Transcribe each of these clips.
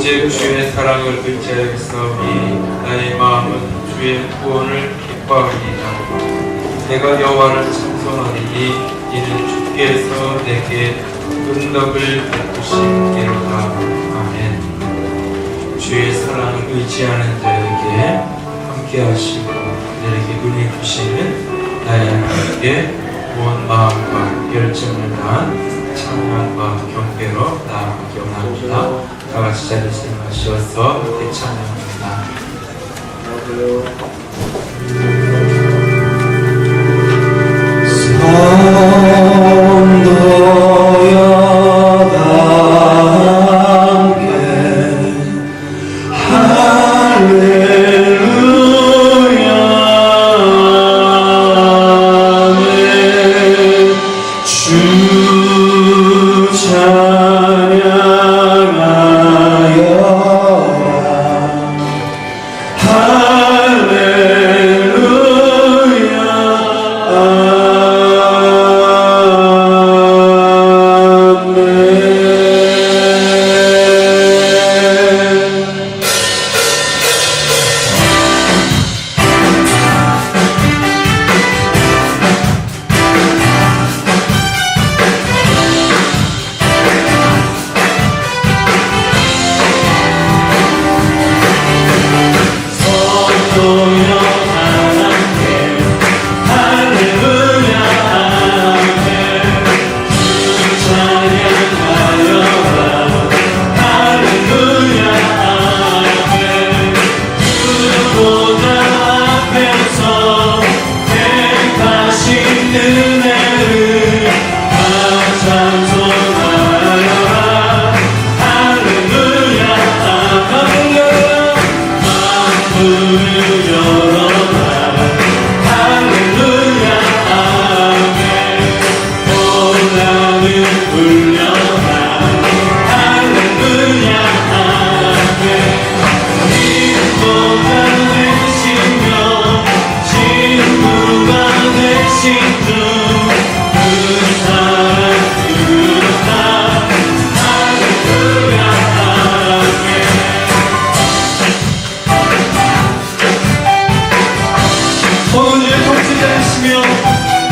오직 주의 사랑을 의지하였사오니 나의 마음은 주의 구원을 기뻐하리이다. 내가 여호와를 찬송하리니 이는 주께서 내게 능력을 베푸시기로다. 아멘. 주의 사랑을 의지하는 자에게 함께 하시고 내게 눈이 부시는 나의 하나님께 온 마음과 열정을 다한 찬양과 경배로 나아가기 원합니다. 다 같이 자리에서 일어나셔서 함께 찬양합니다.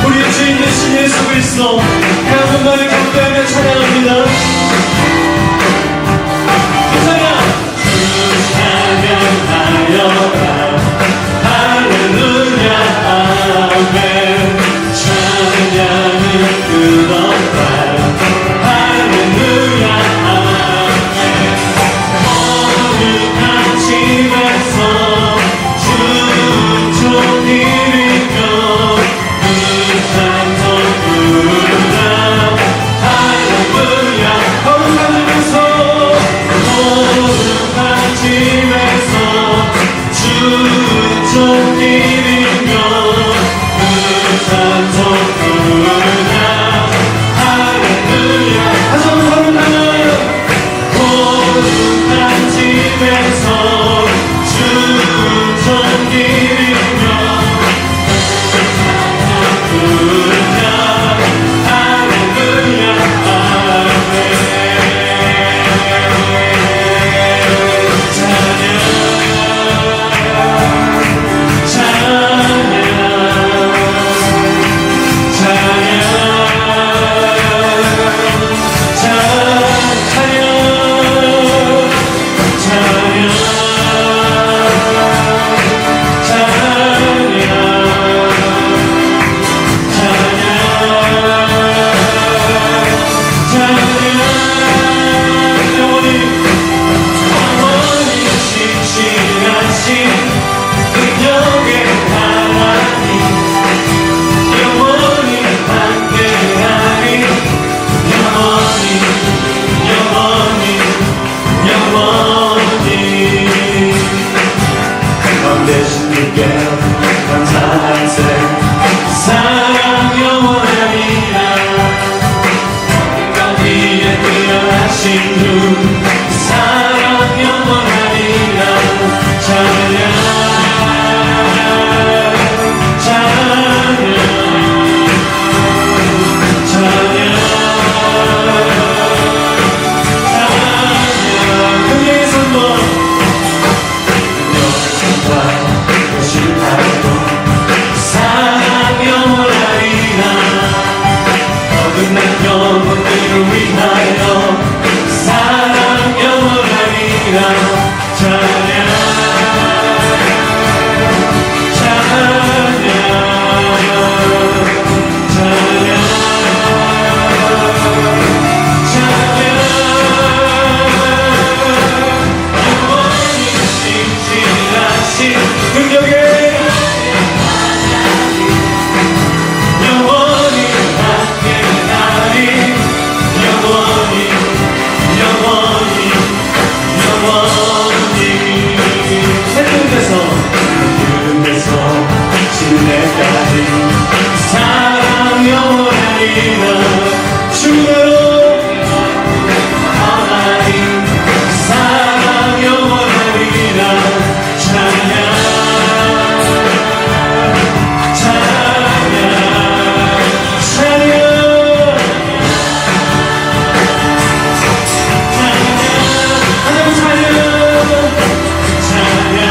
우리의 주인 되신 예수 그리스도 한번만을 경배하며 찬양합니다. 찬양하여라 할렐루야 아멘. 찬양은 끝없다 할렐루야 아멘. 거룩한 집에서 주는 종이리며 찬송 부르다 주대로 하나님 사랑 영원하리라. 찬양 찬양 찬양 하나님 찬양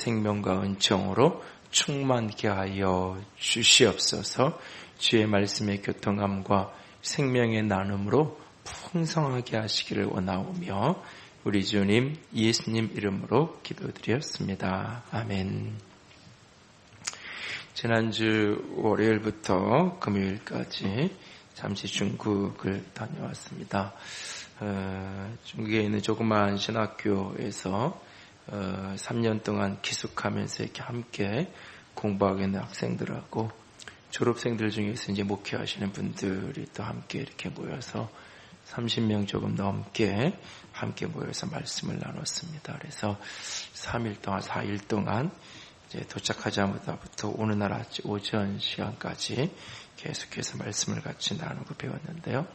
생명과 은총으로 충만케 하여 주시옵소서. 주의 말씀의 교통함과 생명의 나눔으로 풍성하게 하시기를 원하오며 우리 주님 예수님 이름으로 기도드렸습니다. 아멘. 지난주 월요일부터 금요일까지 잠시 중국을 다녀왔습니다. 중국에 있는 조그마한 신학교에서 3년 동안 기숙하면서 이렇게 함께 공부하고 있는 학생들하고 졸업생들 중에서 이제 목회하시는 분들이 또 함께 이렇게 모여서 30명 조금 넘게 함께 모여서 말씀을 나눴습니다. 그래서 3일 동안, 4일 동안 이제 도착하자마자부터 오는 날 아침 오전 시간까지 계속해서 말씀을 같이 나누고 배웠는데요.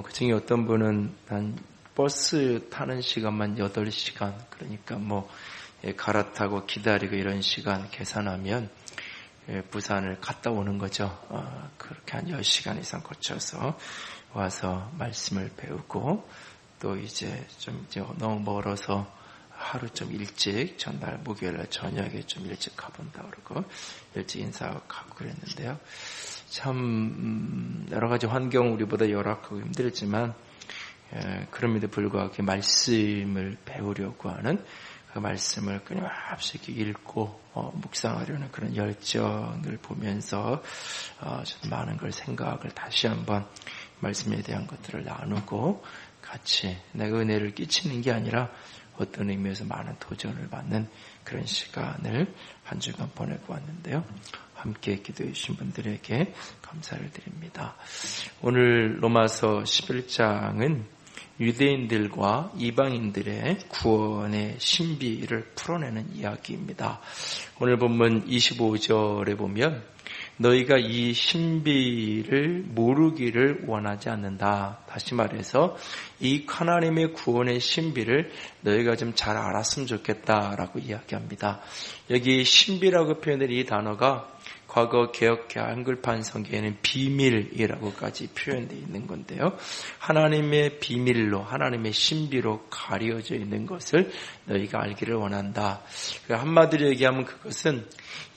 그 중에 어떤 분은 한 버스 타는 시간만 8시간, 그러니까 갈아타고 기다리고 이런 시간 계산하면 부산을 갔다 오는 거죠. 그렇게 한 10시간 이상 거쳐서 와서 말씀을 배우고 또 이제 너무 멀어서 하루 좀 일찍 전날 목요일날 저녁에 좀 일찍 가본다 그러고 일찍 인사하고 가고 그랬는데요. 참 여러 가지 환경 우리보다 열악하고 힘들지만 그럼에도 불구하고 말씀을 배우려고 하는 그 말씀을 끊임없이 읽고 묵상하려는 그런 열정을 보면서 많은 걸 생각을 다시 한번 말씀에 대한 것들을 나누고 같이 내가 은혜를 끼치는 게 아니라 어떤 의미에서 많은 도전을 받는 그런 시간을 한 주간 보내고 왔는데요. 함께 기도해 주신 분들에게 감사를 드립니다. 오늘 로마서 11장은 유대인들과 이방인들의 구원의 신비를 풀어내는 이야기입니다. 오늘 본문 25절에 보면 너희가 이 신비를 모르기를 원하지 않는다. 다시 말해서 이 하나님의 구원의 신비를 너희가 좀 잘 알았으면 좋겠다라고 이야기합니다. 여기 신비라고 표현된 이 단어가 과거 개역 한글판 성경에는 비밀이라고까지 표현되어 있는 건데요. 하나님의 비밀로, 하나님의 신비로 가려져 있는 것을 너희가 알기를 원한다. 한마디로 얘기하면 그것은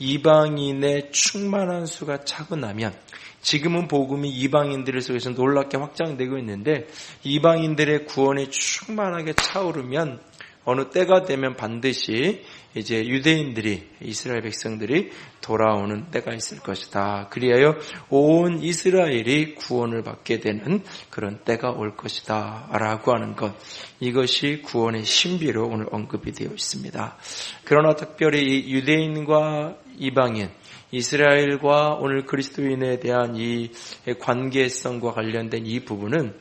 이방인의 충만한 수가 차고 나면, 지금은 복음이 이방인들 속에서 놀랍게 확장되고 있는데 이방인들의 구원이 충만하게 차오르면 어느 때가 되면 반드시 이제 유대인들이, 이스라엘 백성들이 돌아오는 때가 있을 것이다. 그리하여 온 이스라엘이 구원을 받게 되는 그런 때가 올 것이다 라고 하는 것, 이것이 구원의 신비로 오늘 언급이 되어 있습니다. 그러나 특별히 이 유대인과 이방인, 이스라엘과 오늘 그리스도인에 대한 이 관계성과 관련된 이 부분은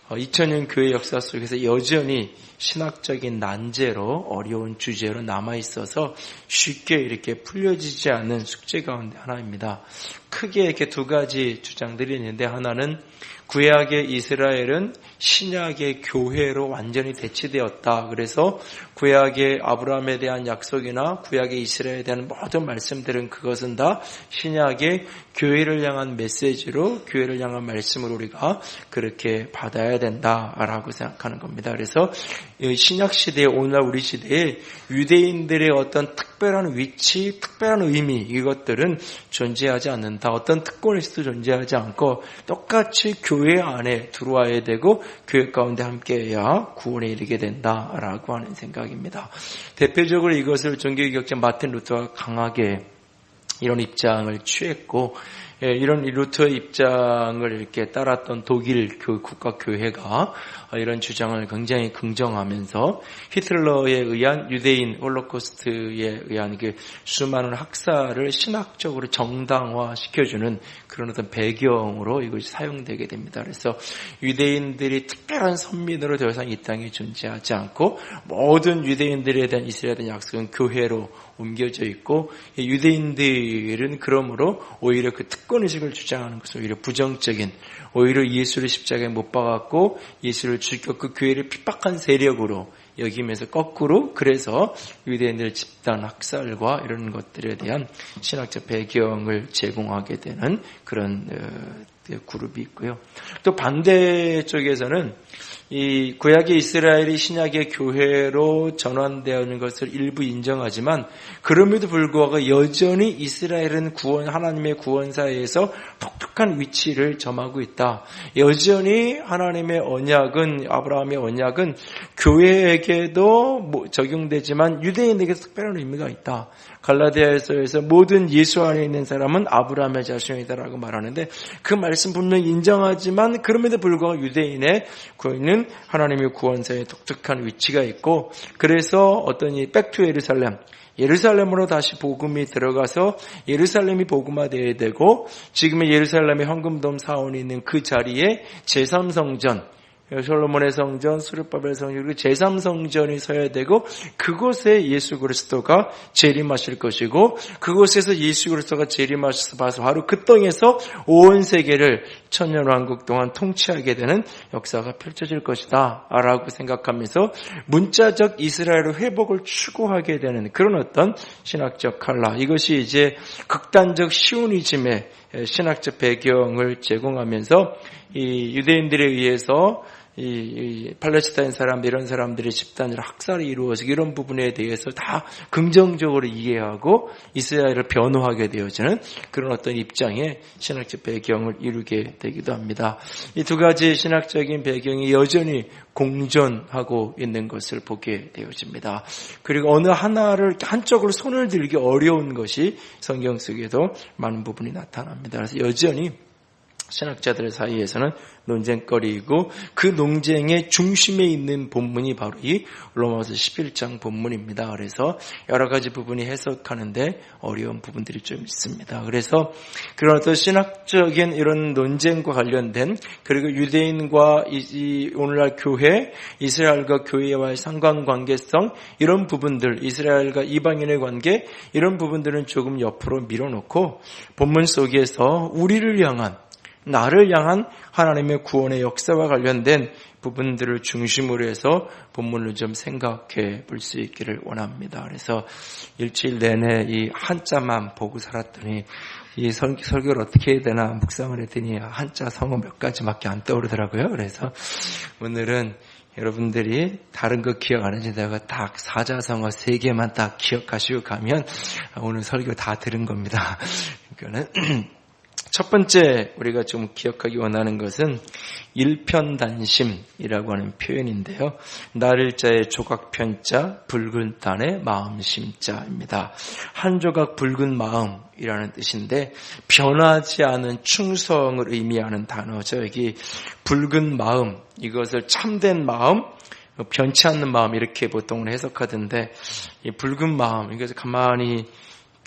2000년 교회 역사 속에서 여전히 신학적인 난제로, 어려운 주제로 남아있어서 쉽게 이렇게 풀려지지 않는 숙제 가운데 하나입니다. 크게 이렇게 두 가지 주장들이 있는데, 하나는 구약의 이스라엘은 신약의 교회로 완전히 대치되었다. 그래서 구약의 아브라함에 대한 약속이나 구약의 이스라엘에 대한 모든 말씀들은 그것은 다 신약의 교회를 향한 메시지로, 교회를 향한 말씀으로 우리가 그렇게 받아야 된다라고 생각하는 겁니다. 그래서 신약 시대에, 오늘날 우리 시대에 유대인들의 어떤 특별한 위치, 특별한 의미, 이것들은 존재하지 않는다. 어떤 특권에서도 존재하지 않고 똑같이 교회 안에 들어와야 되고 교회 가운데 함께해야 구원에 이르게 된다라고 하는 생각입니다. 대표적으로 이것을 종교개혁자 마틴 루터가 강하게 이런 입장을 취했고, 이런 루터의 입장을 이렇게 따랐던 독일 국가교회가 이런 주장을 굉장히 긍정하면서 히틀러에 의한 유대인 홀로코스트에 의한 그 수많은 학살을 신학적으로 정당화시켜주는 그런 어떤 배경으로 이것이 사용되게 됩니다. 그래서 유대인들이 특별한 선민으로 더 이상 이 땅에 존재하지 않고 모든 유대인들에 대한 이스라엘에 대한 약속은 교회로 옮겨져 있고, 유대인들은 그러므로 오히려 그 특권의식을 주장하는 것은 오히려 부정적인, 오히려 예수를 십자가에 못 박았고 예수를 죽였고 그 교회를 핍박한 세력으로 여기면서 거꾸로, 그래서 유대인들 집단 학살과 이런 것들에 대한 신학적 배경을 제공하게 되는 그런 그룹이 있고요. 또 반대쪽에서는 이 구약의 이스라엘이 신약의 교회로 전환되는 것을 일부 인정하지만 그럼에도 불구하고 여전히 이스라엘은 하나님의 구원사에서 독특한 위치를 점하고 있다. 여전히 하나님의 언약은, 아브라함의 언약은 교회에게도 적용되지만 유대인에게도 특별한 의미가 있다. 갈라디아서에서 모든 예수 안에 있는 사람은 아브라함의 자손이다라고 말하는데 그 말씀 분명히 인정하지만 그럼에도 불구하고 유대인의 구원은 하나님의 구원사에 독특한 위치가 있고 그래서 어떤 이 백투 예루살렘으로 다시 복음이 들어가서 예루살렘이 복음화되어야 되고 지금의 예루살렘의 황금돔 사원이 있는 그 자리에 제3성전 솔로몬의 성전, 스룹바벨 성전, 그리고 제3성전이 서야 되고 그곳에 예수 그리스도가 재림하실 것이고 그곳에서 예수 그리스도가 재림하셔서 봐서 바로 그 땅에서 온 세계를 천년왕국 동안 통치하게 되는 역사가 펼쳐질 것이다 라고 생각하면서 문자적 이스라엘의 회복을 추구하게 되는 그런 어떤 신학적 칼라, 이것이 이제 극단적 시오니즘의 신학적 배경을 제공하면서 이 유대인들에 의해서 이 팔레스타인 사람들 이런 사람들의 집단으로 학살이 이루어서 이런 부분에 대해서 다 긍정적으로 이해하고 이스라엘을 변호하게 되어지는 그런 어떤 입장의 신학적 배경을 이루게 되기도 합니다. 이 두 가지 신학적인 배경이 여전히 공존하고 있는 것을 보게 되어집니다. 그리고 어느 하나를 한쪽으로 손을 들기 어려운 것이 성경 속에도 많은 부분이 나타납니다. 그래서 여전히 신학자들 사이에서는 논쟁거리이고 그 논쟁의 중심에 있는 본문이 바로 이 로마서 11장 본문입니다. 그래서 여러 가지 부분이 해석하는데 어려운 부분들이 좀 있습니다. 그래서 그런 어떤 신학적인 이런 논쟁과 관련된 그리고 유대인과 오늘날 교회, 이스라엘과 교회와의 상관관계성 이런 부분들, 이스라엘과 이방인의 관계 이런 부분들은 조금 옆으로 밀어놓고 본문 속에서 우리를 향한 나를 향한 하나님의 구원의 역사와 관련된 부분들을 중심으로 해서 본문을 좀 생각해 볼 수 있기를 원합니다. 그래서 일주일 내내 이 한자만 보고 살았더니 이 설교를 어떻게 해야 되나 묵상을 했더니 한자 성어 몇 가지밖에 안 떠오르더라고요. 그래서 오늘은 여러분들이 다른 거 기억 안 하시다가 딱 사자성어 3개만 딱 기억하시고 가면 오늘 설교 다 들은 겁니다. 그러니까는 첫 번째 우리가 좀 기억하기 원하는 것은 일편단심이라고 하는 표현인데요. 나를자의 조각편자 붉은 단의 마음심자입니다. 한 조각 붉은 마음이라는 뜻인데 변하지 않은 충성을 의미하는 단어죠. 여기 붉은 마음, 이것을 참된 마음, 변치 않는 마음 이렇게 보통 해석하던데 이 붉은 마음, 이것을 가만히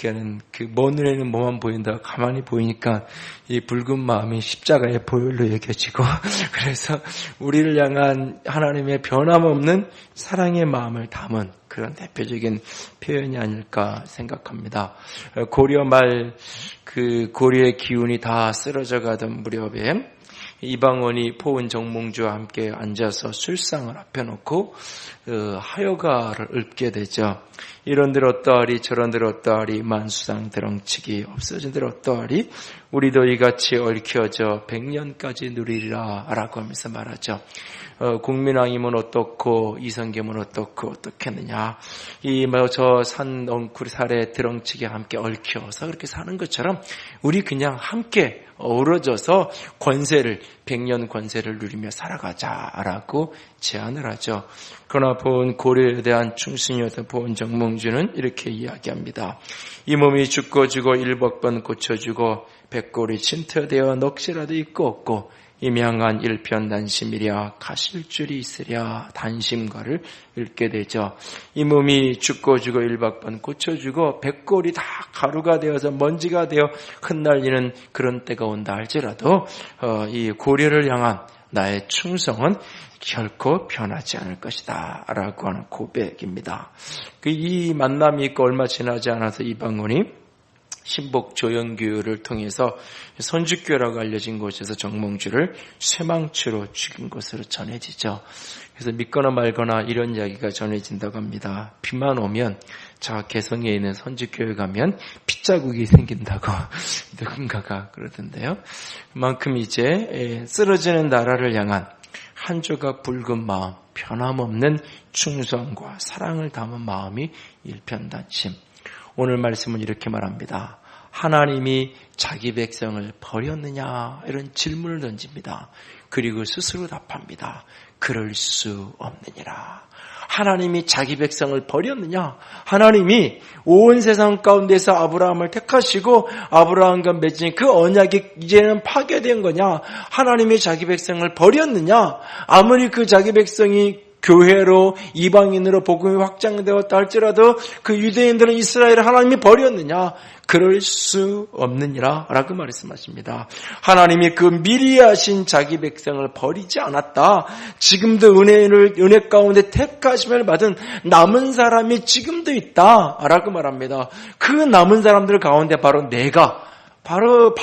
그 먼 눈에는 뭐만 보인다. 가만히 보이니까 이 붉은 마음이 십자가의 보혈로 여겨지고 그래서 우리를 향한 하나님의 변함없는 사랑의 마음을 담은 그런 대표적인 표현이 아닐까 생각합니다. 고려 말 그 고려의 기운이 다 쓰러져 가던 무렵에 이방원이 포은 정몽주와 함께 앉아서 술상을 앞에 놓고 하여가를 읊게 되죠. 이런들 어떠하리 저런들 어떠하리 만수상 드렁치기 없어진들 어떠하리 우리도 이같이 얽혀져 100년까지 누리리라 라고 하면서 말하죠. 공민왕이면 어떻고 이성계면 어떻고 어떻겠느냐. 저 산 엉쿨 살에 드렁치게 함께 얽혀서 그렇게 사는 것처럼 우리 그냥 함께 어우러져서 100년 권세를 누리며 살아가자라고 제안을 하죠. 그러나 보은 고려에 대한 충신이었던 보은 정몽주는 이렇게 이야기합니다. 이 몸이 죽고 주고 일벅번 고쳐주고 백골이 침투되어 넋이라도 있고 없고 임양한 일편단심이랴 가실 줄이 있으랴 단심가를 읽게 되죠. 이 몸이 죽고 주고 일박번 고쳐주고 백골이 다 가루가 되어서 먼지가 되어 흩날리는 그런 때가 온다 할지라도 이 고려를 향한 나의 충성은 결코 변하지 않을 것이다 라고 하는 고백입니다. 이 만남이 있고 얼마 지나지 않아서 이방원이 신복 조영규를 통해서 선주교라고 알려진 곳에서 정몽주를 쇠망치로 죽인 것으로 전해지죠. 그래서 믿거나 말거나 이런 이야기가 전해진다고 합니다. 비만 오면 저 개성에 있는 선주교에 가면 핏자국이 생긴다고 누군가가 그러던데요. 그만큼 이제 쓰러지는 나라를 향한 한 조각 붉은 마음, 변함없는 충성과 사랑을 담은 마음이 일편단심. 오늘 말씀은 이렇게 말합니다. 하나님이 자기 백성을 버렸느냐? 이런 질문을 던집니다. 그리고 스스로 답합니다. 그럴 수 없느니라. 하나님이 자기 백성을 버렸느냐? 하나님이 온 세상 가운데서 아브라함을 택하시고 아브라함과 맺은 그 언약이 이제는 파괴된 거냐? 하나님이 자기 백성을 버렸느냐? 아무리 그 자기 백성이 교회로 이방인으로 복음이 확장되었다 할지라도 그 유대인들은 이스라엘을 하나님이 버렸느냐? 그럴 수 없느니라 라고 말씀하십니다. 하나님이 그 미리 하신 자기 백성을 버리지 않았다. 지금도 은혜 가운데 택하심을 받은 남은 사람이 지금도 있다 라고 말합니다. 그 남은 사람들 가운데 바로 내가 바로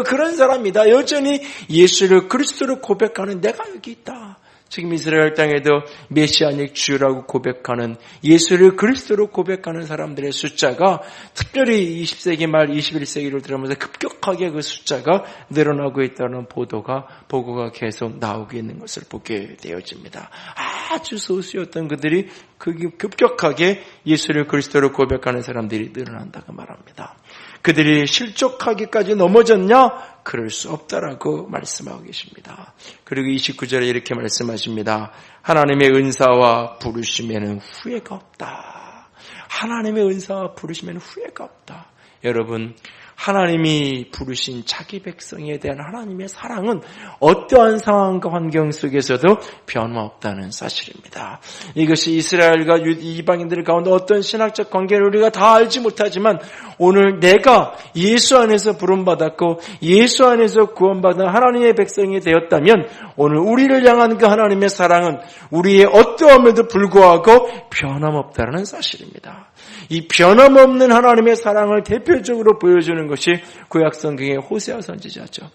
그런 사람이다. 여전히 예수를 그리스도로 고백하는 내가 여기 있다. 지금 이스라엘 땅에도 메시아닉 주라고 고백하는 예수를 그리스도로 고백하는 사람들의 숫자가 특별히 20세기 말 21세기를 들어오면서 급격하게 그 숫자가 늘어나고 있다는 보고가 계속 나오고 있는 것을 보게 되어집니다. 아주 소수였던 그들이 급격하게 예수를 그리스도로 고백하는 사람들이 늘어난다고 말합니다. 그들이 실족하기까지 넘어졌냐? 그럴 수 없다라고 말씀하고 계십니다. 그리고 29절에 이렇게 말씀하십니다. 하나님의 은사와 부르심에는 후회가 없다. 하나님의 은사와 부르심에는 후회가 없다. 여러분, 하나님이 부르신 자기 백성에 대한 하나님의 사랑은 어떠한 상황과 환경 속에서도 변화없다는 사실입니다. 이것이 이스라엘과 이방인들 가운데 어떤 신학적 관계를 우리가 다 알지 못하지만 오늘 내가 예수 안에서 부름받았고 예수 안에서 구원받은 하나님의 백성이 되었다면 오늘 우리를 향한 그 하나님의 사랑은 우리의 어떠함에도 불구하고 변함없다는 사실입니다. 이 변함없는 하나님의 사랑을 대표적으로 보여주는 것이 구약 성경의 호세아 선지자죠.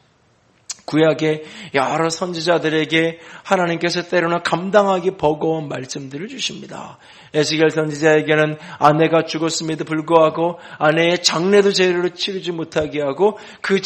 구약의 여러 선지자들에게 하나님께서 때로는 감당하기 버거운 말씀들을 주십니다. 에스겔 선지자에게는 아내가 죽었음에도 불구하고 아내의 장례도 제대로 치르지 못하게 하고 그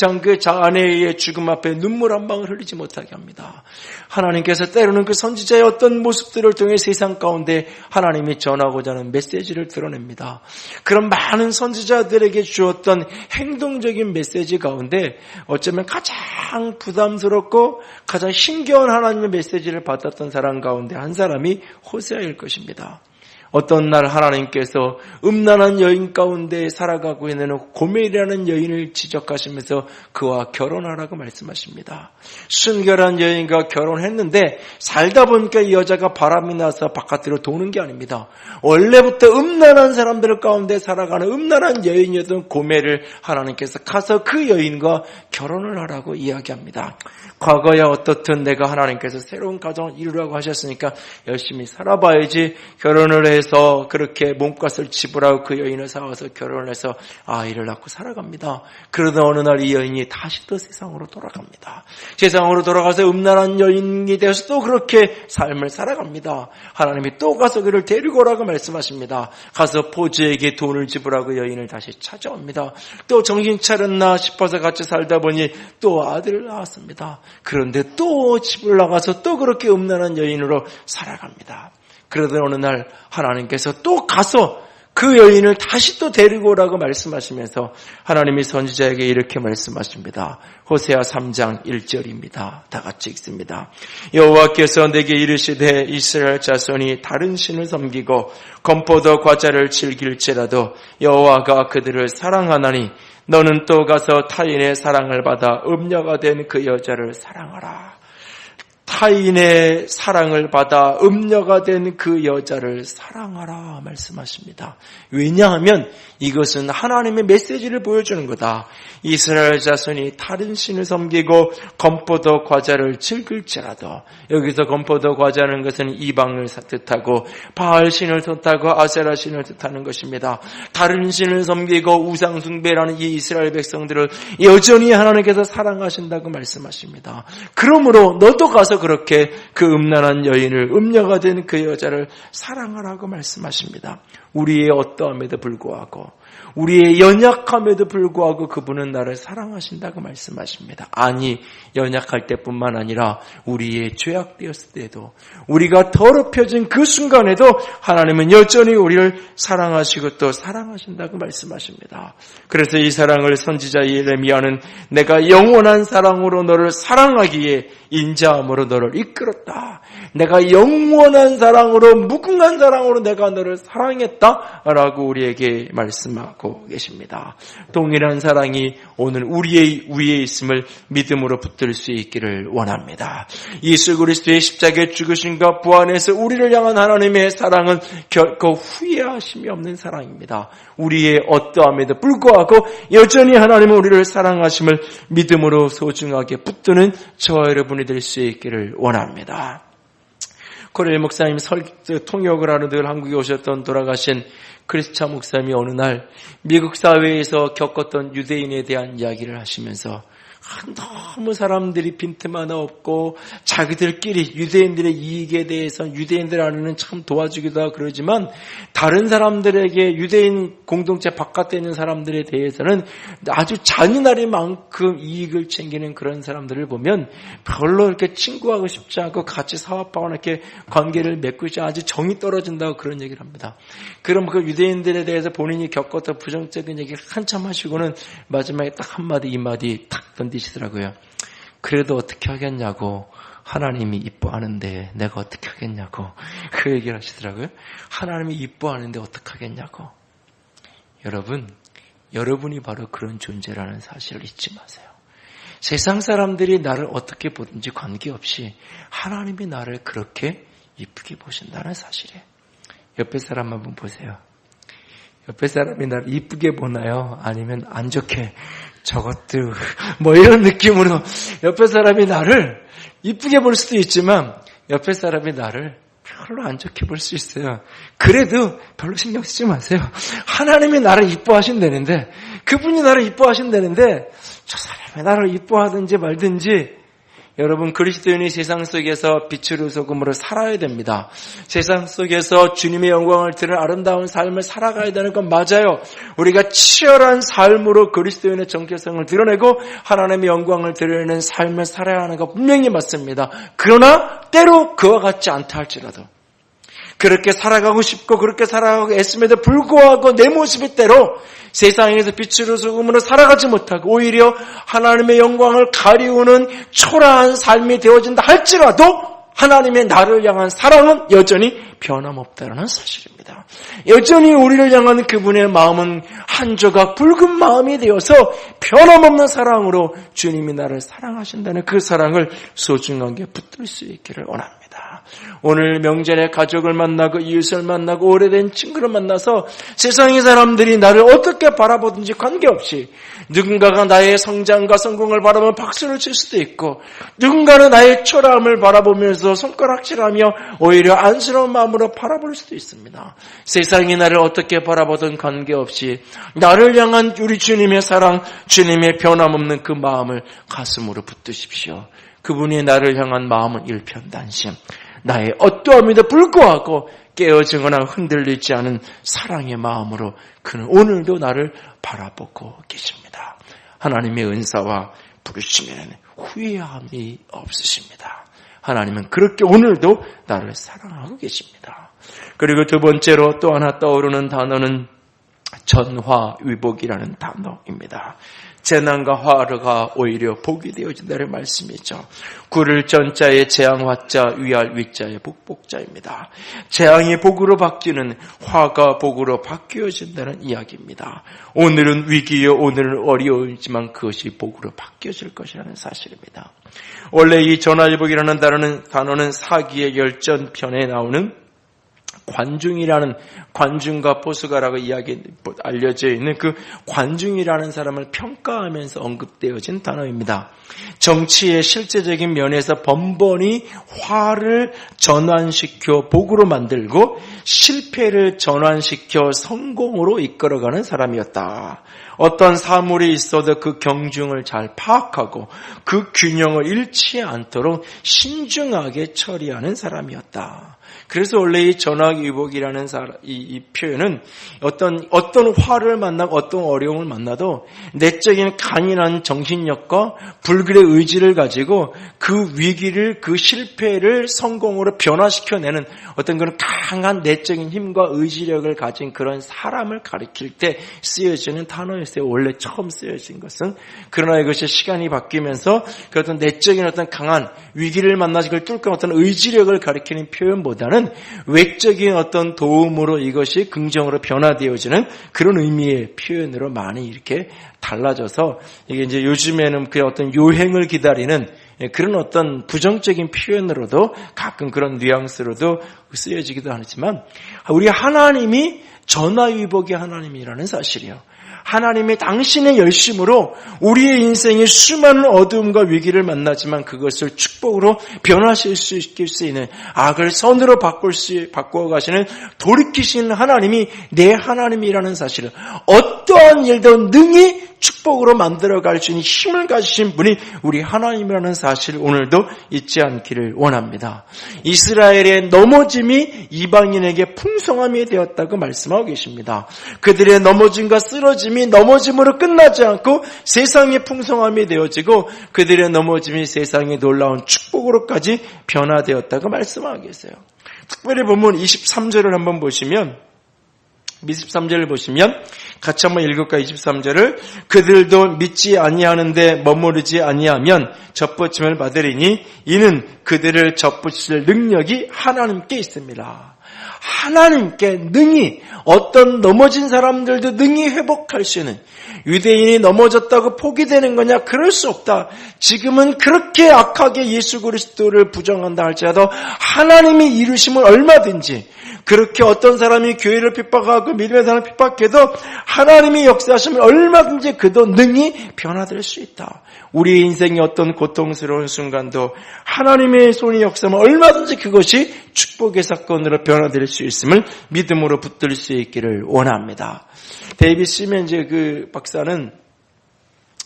아내의 죽음 앞에 눈물 한 방울 흘리지 못하게 합니다. 하나님께서 때로는 그 선지자의 어떤 모습들을 통해 세상 가운데 하나님이 전하고자 하는 메시지를 드러냅니다. 그런 많은 선지자들에게 주었던 행동적인 메시지 가운데 어쩌면 가장 부담스럽고 가장 힘겨운 하나님의 메시지를 받았던 사람 가운데 한 사람이 호세아일 것입니다. 어떤 날 하나님께서 음란한 여인 가운데 살아가고 있는 고멜이라는 여인을 지적하시면서 그와 결혼하라고 말씀하십니다. 순결한 여인과 결혼했는데 살다 보니까 이 여자가 바람이 나서 바깥으로 도는 게 아닙니다. 원래부터 음란한 사람들 가운데 살아가는 음란한 여인이었던 고멜을 하나님께서 가서 그 여인과 결혼을 하라고 이야기합니다. 과거야 어떻든 내가 하나님께서 새로운 가정을 이루라고 하셨으니까 열심히 살아봐야지 결혼을 해서 그렇게 몸값을 지불하고 그 여인을 사와서 결혼을 해서 아이를 낳고 살아갑니다. 그러다 어느 날 이 여인이 다시 또 세상으로 돌아갑니다. 세상으로 돌아가서 음란한 여인이 되어서 또 그렇게 삶을 살아갑니다. 하나님이 또 가서 그를 데리고 오라고 말씀하십니다. 가서 포주에게 돈을 지불하고 여인을 다시 찾아옵니다. 또 정신 차렸나 싶어서 같이 살다 보니 또 아들을 낳았습니다. 그런데 또 집을 나가서 또 그렇게 음란한 여인으로 살아갑니다. 그러던 어느 날 하나님께서 또 가서 그 여인을 다시 또 데리고 오라고 말씀하시면서 하나님이 선지자에게 이렇게 말씀하십니다. 호세아 3장 1절입니다. 다 같이 읽습니다. 여호와께서 내게 이르시되 이스라엘 자손이 다른 신을 섬기고 건포도 과자를 즐길지라도 여호와가 그들을 사랑하나니 너는 또 가서 타인의 사랑을 받아 음녀가 된 그 여자를 사랑하라. 타인의 사랑을 받아 음녀가 된 그 여자를 사랑하라 말씀하십니다. 왜냐하면 이것은 하나님의 메시지를 보여주는 거다. 이스라엘 자손이 다른 신을 섬기고 건포도 과자를 즐길지라도, 여기서 건포도 과자는 것은 이방을 뜻하고 바알 신을 뜻하고 아세라 신을 뜻하는 것입니다. 다른 신을 섬기고 우상 숭배라는 이 이스라엘 백성들을 여전히 하나님께서 사랑하신다고 말씀하십니다. 그러므로 너도 가서 그렇게 그 음란한 여인을, 음녀가 된 그 여자를 사랑하라고 말씀하십니다. 우리의 어떠함에도 불구하고, 우리의 연약함에도 불구하고 그분은 나를 사랑하신다고 말씀하십니다. 아니, 연약할 때뿐만 아니라 우리의 죄악되었을 때도, 우리가 더럽혀진 그 순간에도 하나님은 여전히 우리를 사랑하시고 또 사랑하신다고 말씀하십니다. 그래서 이 사랑을 선지자 예레미야는 내가 영원한 사랑으로 너를 사랑하기에 인자함으로 너를 이끌었다. 내가 영원한 사랑으로, 무궁한 사랑으로 내가 너를 사랑했다라고 우리에게 말씀하고 계십니다. 동일한 사랑이 오늘 우리의 위에 있음을 믿음으로 붙들 수 있기를 원합니다. 예수 그리스도의 십자가의 죽으심과 부활에서 우리를 향한 하나님의 사랑은 결코 후회하심이 없는 사랑입니다. 우리의 어떠함에도 불구하고 여전히 하나님은 우리를 사랑하심을 믿음으로 소중하게 붙드는 저와 여러분이 될 수 있기를 원합니다. 코렐 목사님 통역을 하는 늘 한국에 오셨던 돌아가신 크리스찬 목사님이 어느 날 미국 사회에서 겪었던 유대인에 대한 이야기를 하시면서 너무 사람들이 빈틈 하나 없고 자기들끼리 유대인들의 이익에 대해서 유대인들 안에는 참 도와주기도 하고 그러지만 다른 사람들에게, 유대인 공동체 바깥에 있는 사람들에 대해서는 아주 잔인할 만큼 이익을 챙기는 그런 사람들을 보면 별로 이렇게 친구하고 싶지 않고 같이 사업하거나 이렇게 관계를 맺고 있지, 아주 정이 떨어진다고 그런 얘기를 합니다. 그럼 그 유대인들에 대해서 본인이 겪었던 부정적인 얘기 한참 하시고는 마지막에 딱 한마디 이마디 탁 던지시더라고요. 그래도 어떻게 하겠냐고, 하나님이 이뻐하는데 내가 어떻게 하겠냐고 그 얘기를 하시더라고요. 하나님이 이뻐하는데 어떻게 하겠냐고. 여러분, 여러분이 바로 그런 존재라는 사실을 잊지 마세요. 세상 사람들이 나를 어떻게 보든지 관계없이 하나님이 나를 그렇게 이쁘게 보신다는 사실이에요. 옆에 사람 한번 보세요. 옆에 사람이 나를 이쁘게 보나요? 아니면 안 좋게, 저것도 뭐 이런 느낌으로 옆에 사람이 나를 이쁘게 볼 수도 있지만 옆에 사람이 나를 별로 안 좋게 볼 수 있어요. 그래도 별로 신경 쓰지 마세요. 하나님이 나를 이뻐하신다는데, 그분이 나를 이뻐하신다는데 저 사람이 나를 이뻐하든지 말든지, 여러분, 그리스도인이 세상 속에서 빛으로 소금으로 살아야 됩니다. 세상 속에서 주님의 영광을 드러낸 아름다운 삶을 살아가야 되는 건 맞아요. 우리가 치열한 삶으로 그리스도인의 정체성을 드러내고 하나님의 영광을 드러내는 삶을 살아야 하는 거 분명히 맞습니다. 그러나 때로 그와 같지 않다 할지라도, 그렇게 살아가고 싶고 그렇게 살아가고 애씀에도 불구하고 내 모습이 때로 세상에서 빛으로 소금으로 살아가지 못하고 오히려 하나님의 영광을 가리우는 초라한 삶이 되어진다 할지라도 하나님의 나를 향한 사랑은 여전히 변함없다는 사실입니다. 여전히 우리를 향한 그분의 마음은 한 조각 붉은 마음이 되어서 변함없는 사랑으로 주님이 나를 사랑하신다는 그 사랑을 소중하게 붙들 수 있기를 원합니다. 오늘 명절에 가족을 만나고 이웃을 만나고 오래된 친구를 만나서 세상의 사람들이 나를 어떻게 바라보든지 관계없이, 누군가가 나의 성장과 성공을 바라보면 박수를 칠 수도 있고, 누군가는 나의 초라함을 바라보면서 손가락질하며 오히려 안쓰러운 마음으로 바라볼 수도 있습니다. 세상이 나를 어떻게 바라보든 관계없이 나를 향한 우리 주님의 사랑, 주님의 변함없는 그 마음을 가슴으로 붙드십시오. 그분이 나를 향한 마음은 일편단심, 나의 어떠함에도 불구하고 깨어지거나 흔들리지 않은 사랑의 마음으로 그는 오늘도 나를 바라보고 계십니다. 하나님의 은사와 부르심에는 후회함이 없으십니다. 하나님은 그렇게 오늘도 나를 사랑하고 계십니다. 그리고 두 번째로 또 하나 떠오르는 단어는 전화위복이라는 단어입니다. 재난과 화가 오히려 복이 되어진다는 말씀이죠. 구를 전자에 재앙 화자 위할 위자의 복복자입니다. 재앙이 복으로 바뀌는 화가 복으로 바뀌어진다는 이야기입니다. 오늘은 위기요, 오늘은 어려우지만 그것이 복으로 바뀌어질 것이라는 사실입니다. 원래 이 전화위복이라는 단어는 사기의 열전편에 나오는 관중이라는, 관중과 보수가라고 알려져 있는 그 관중이라는 사람을 평가하면서 언급되어진 단어입니다. 정치의 실제적인 면에서 번번이 화를 전환시켜 복으로 만들고 실패를 전환시켜 성공으로 이끌어가는 사람이었다. 어떤 사물이 있어도 그 경중을 잘 파악하고 그 균형을 잃지 않도록 신중하게 처리하는 사람이었다. 그래서 원래 이 전화위복이라는 이 표현은 어떤 화를 만나고 어떤 어려움을 만나도 내적인 강인한 정신력과 불길의 의지를 가지고 그 위기를, 그 실패를 성공으로 변화시켜내는 어떤 그런 강한 내적인 힘과 의지력을 가진 그런 사람을 가리킬 때 쓰여지는 단어였어요. 원래 처음 쓰여진 것은. 그러나 이것이 시간이 바뀌면서 그 어떤 내적인 어떤 강한 위기를 만나서 그걸 뚫고 어떤 의지력을 가리키는 표현보다는 외적인 어떤 도움으로 이것이 긍정으로 변화되어지는 그런 의미의 표현으로 많이 이렇게 달라져서 이게 이제 요즘에는 그 어떤 요행을 기다리는 그런 어떤 부정적인 표현으로도 가끔 그런 뉘앙스로도 쓰여지기도 하지만 우리 하나님이 전화위복의 하나님이라는 사실이요. 하나님이 당신의 열심으로 우리의 인생에 수많은 어두움과 위기를 만나지만 그것을 축복으로 변화시킬 수 있는 악을 선으로 바꾸어 가시는 돌이키시는 하나님이 내 하나님이라는 사실을 어떠한 일도 능히 축복으로 만들어갈 수 있는 힘을 가지신 분이 우리 하나님이라는 사실을 오늘도 잊지 않기를 원합니다. 이스라엘의 넘어짐이 이방인에게 풍성함이 되었다고 말씀하고 계십니다. 그들의 넘어짐과 쓰러짐이 넘어짐으로 끝나지 않고 세상의 풍성함이 되어지고 그들의 넘어짐이 세상의 놀라운 축복으로까지 변화되었다고 말씀하고 계세요. 특별히 보면 23절을 한번 보시면 23절을 보시면 같이 한번 읽을까요? 23절을 그들도 믿지 아니하는데 머무르지 아니하면 접붙임을 받으리니 이는 그들을 접붙일 능력이 하나님께 있습니다. 하나님께 능히 어떤 넘어진 사람들도 능히 회복할 수 있는 유대인이 넘어졌다고 포기되는 거냐? 그럴 수 없다. 지금은 그렇게 악하게 예수 그리스도를 부정한다 할지라도 하나님이 이루심을 얼마든지 그렇게 어떤 사람이 교회를 핍박하고 믿음의 사람을 핍박해도 하나님이 역사하시면 얼마든지 그도 능히 변화될 수 있다. 우리의 인생의 어떤 고통스러운 순간도 하나님의 손이 역사하면 얼마든지 그것이 축복의 사건으로 변화될 수 있음을 믿음으로 붙들 수 있기를 원합니다. 데이비드 시멘즈 그 박사는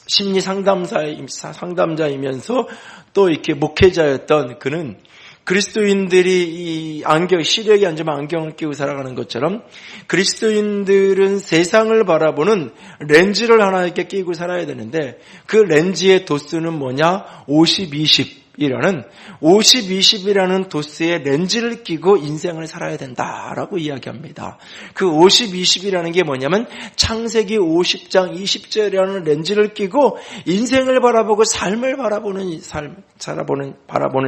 심리 상담자이면서 또 이렇게 목회자였던 그는 그리스도인들이 이 시력이 안 좋으면 안경을 끼고 살아가는 것처럼 그리스도인들은 세상을 바라보는 렌즈를 하나 이렇게 끼고 살아야 되는데 그 렌즈의 도수는 뭐냐? 50-20이라는 50-20이라는 도수의 렌즈를 끼고 인생을 살아야 된다라고 이야기합니다. 그 50-20이라는 게 뭐냐면 창세기 50장 20절이라는 렌즈를 끼고 인생을 바라보고 삶을 바라보는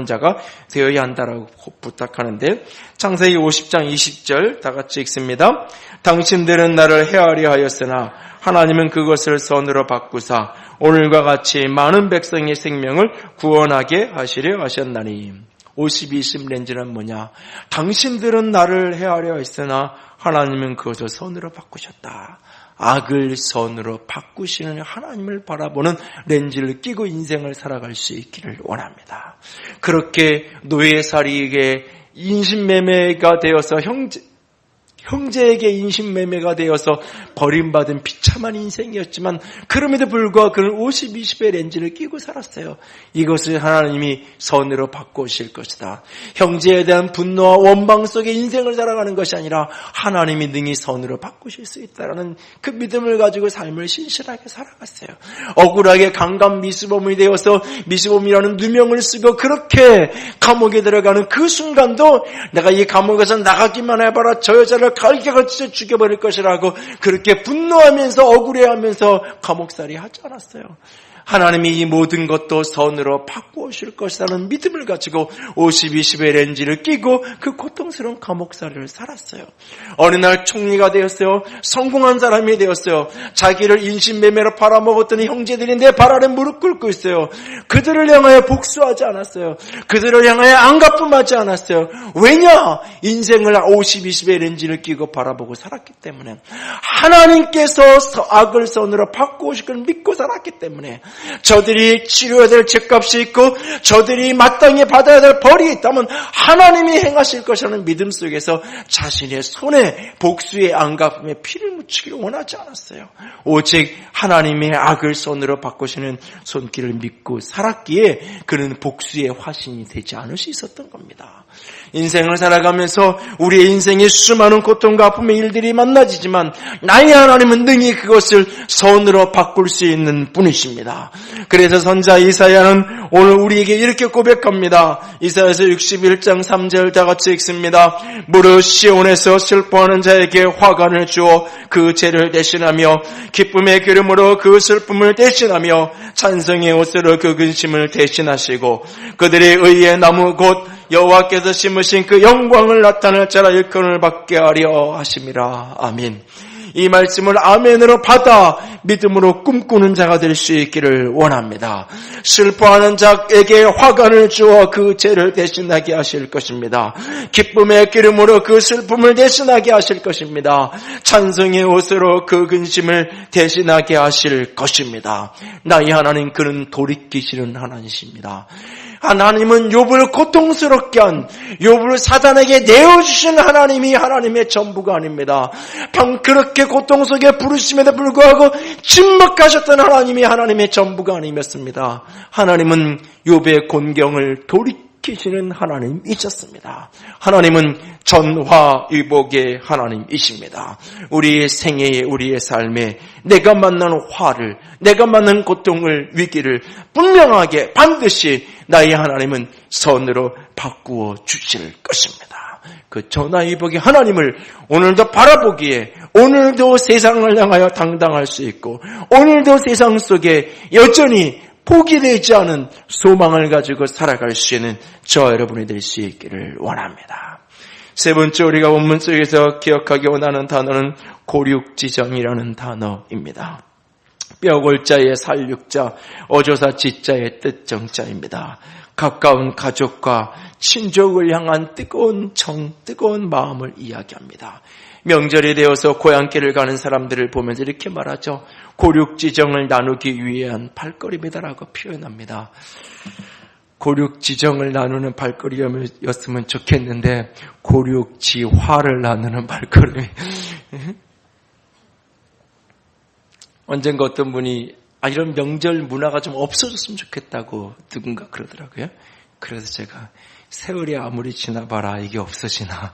자가 되어야 한다라고 부탁하는데 창세기 50장 20절 다 같이 읽습니다. 당신들은 나를 헤아려 하였으나 하나님은 그것을 선으로 바꾸사 오늘과 같이 많은 백성의 생명을 구원하게 하시려 하셨나니 50-20 렌즈는 뭐냐? 당신들은 나를 헤아려 했으나 하나님은 그것을 선으로 바꾸셨다. 악을 선으로 바꾸시는 하나님을 바라보는 렌즈를 끼고 인생을 살아갈 수 있기를 원합니다. 그렇게 노예살이에게 인신매매가 되어서 형제에게 인신매매가 되어서 버림받은 비참한 인생이었지만 그럼에도 불구하고 그는 50-20의 렌즈를 끼고 살았어요. 이것을 하나님이 선으로 바꾸실 것이다. 형제에 대한 분노와 원망 속에 인생을 살아가는 것이 아니라 하나님이 능히 선으로 바꾸실 수 있다는 그 믿음을 가지고 삶을 신실하게 살아갔어요. 억울하게 강간 미수범이 되어서 미수범이라는 누명을 쓰고 그렇게 감옥에 들어가는 그 순간도 내가 이 감옥에서 나가기만 해봐라 저 여자를 갈기가 찢어 죽여버릴 것이라고 그렇게 분노하면서 억울해하면서 감옥살이 하지 않았어요. 하나님이 이 모든 것도 선으로 바꾸실 것이라는 믿음을 가지고 50-20의 렌즈를 끼고 그 고통스러운 감옥살이를 살았어요. 어느 날 총리가 되었어요. 성공한 사람이 되었어요. 자기를 인신매매로 팔아먹었던 형제들이 내 발 아래 무릎 꿇고 있어요. 그들을 향하여 복수하지 않았어요. 그들을 향하여 안갚음하지 않았어요. 왜냐? 인생을 50-20의 렌즈를 끼고 바라보고 살았기 때문에, 하나님께서 악을 선으로 바꾸실 걸 믿고 살았기 때문에, 저들이 치료해야 될 죄값이 있고 저들이 마땅히 받아야 될 벌이 있다면 하나님이 행하실 것이라는 믿음 속에서 자신의 손에 복수의 안갚음에 피를 묻히기를 원하지 않았어요. 오직 하나님의 악을 손으로 바꾸시는 손길을 믿고 살았기에 그는 복수의 화신이 되지 않을 수 있었던 겁니다. 인생을 살아가면서 우리의 인생에 수많은 고통과 아픔의 일들이 만나지만 나의 하나님은 능히 그것을 선으로 바꿀 수 있는 분이십니다. 그래서 선지자 이사야는 오늘 우리에게 이렇게 고백합니다. 이사야서 61장 3절 다 같이 읽습니다. 무릇 시온에서 슬퍼하는 자에게 화관을 주어 그 죄를 대신하며 기쁨의 기름으로 그 슬픔을 대신하며 찬송의 옷으로 그 근심을 대신하시고 그들의 의의 나무 곧 여호와께서 심으신 그 영광을 나타낼 자라 일컬음을 받게 하려 하심이라. 아멘. 이 말씀을 아멘으로 받아 믿음으로 꿈꾸는 자가 될 수 있기를 원합니다. 슬퍼하는 자에게 화관을 주어 그 죄를 대신하게 하실 것입니다. 기쁨의 기름으로 그 슬픔을 대신하게 하실 것입니다. 찬송의 옷으로 그 근심을 대신하게 하실 것입니다. 나의 하나님, 그는 돌이키시는 하나님이십니다. 하나님은 욥을 고통스럽게 한, 욥을 사단에게 내어주신 하나님이 하나님의 전부가 아닙니다. 그렇게 고통 속에 부르심에도 불구하고 침묵하셨던 하나님이 하나님의 전부가 아니었습니다. 하나님은 욥의 곤경을 돌이키시는 하나님이셨습니다. 하나님은 전화위복의 하나님이십니다. 우리의 생애에, 우리의 삶에 내가 만나는 화를, 내가 만나는 고통을, 위기를 분명하게 반드시 나의 하나님은 선으로 바꾸어 주실 것입니다. 그 전화위복의 하나님을 오늘도 바라보기에, 오늘도 세상을 향하여 당당할 수 있고, 오늘도 세상 속에 여전히 포기되지 않은 소망을 가지고 살아갈 수 있는 저와 여러분이 될 수 있기를 원합니다. 세 번째, 우리가 원문 속에서 기억하기 원하는 단어는 고륙지정이라는 단어입니다. 뼈골자의 살육자, 어조사 지자의 뜻정자입니다. 가까운 가족과 친족을 향한 뜨거운 정, 뜨거운 마음을 이야기합니다. 명절이 되어서 고향길을 가는 사람들을 보면서 이렇게 말하죠. 고륙지정을 나누기 위한 발걸음이다라고 표현합니다. 고륙지정을 나누는 발걸음이었으면 좋겠는데 고륙지화를 나누는 발걸음이 언젠가 어떤 분이 이런 명절 문화가 좀 없어졌으면 좋겠다고 누군가 그러더라고요. 그래서 제가 세월이 아무리 지나봐라 이게 없어지나.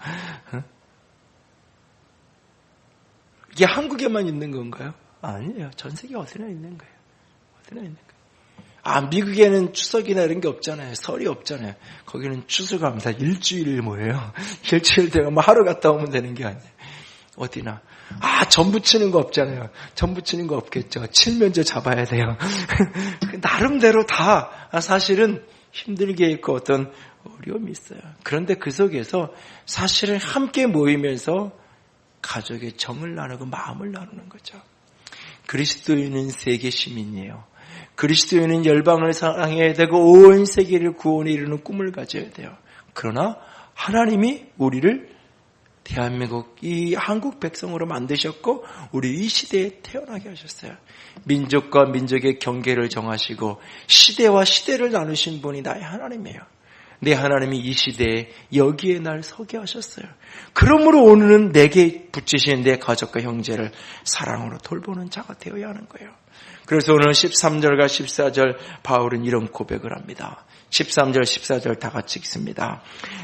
이게 한국에만 있는 건가요? 아니에요. 전 세계 어디나 있는 거예요. 어디나 있는 거예요. 미국에는 추석이나 이런 게 없잖아요. 설이 없잖아요. 거기는 추수감사 일주일 모여요. 일주일 되면 하루 갔다 오면 되는 게 아니에요. 어디나. 전 부치는 거 없잖아요. 전 부치는 거 없겠죠. 칠면조 잡아야 돼요. 나름대로 다 사실은 힘들게 있고 어떤 어려움이 있어요. 그런데 그 속에서 사실은 함께 모이면서 가족의 정을 나누고 마음을 나누는 거죠. 그리스도인은 세계 시민이에요. 그리스도인은 열방을 사랑해야 되고 온 세계를 구원에 이루는 꿈을 가져야 돼요. 그러나 하나님이 우리를 대한민국 이 한국 백성으로 만드셨고 우리 이 시대에 태어나게 하셨어요. 민족과 민족의 경계를 정하시고 시대와 시대를 나누신 분이 나의 하나님이에요. 내 하나님이 이 시대에 여기에 날 서게 하셨어요. 그러므로 오늘은 내게 붙이신 내 가족과 형제를 사랑으로 돌보는 자가 되어야 하는 거예요. 그래서 오늘 13절과 14절 바울은 이런 고백을 합니다. 13절 14절 다 같이 읽습니다.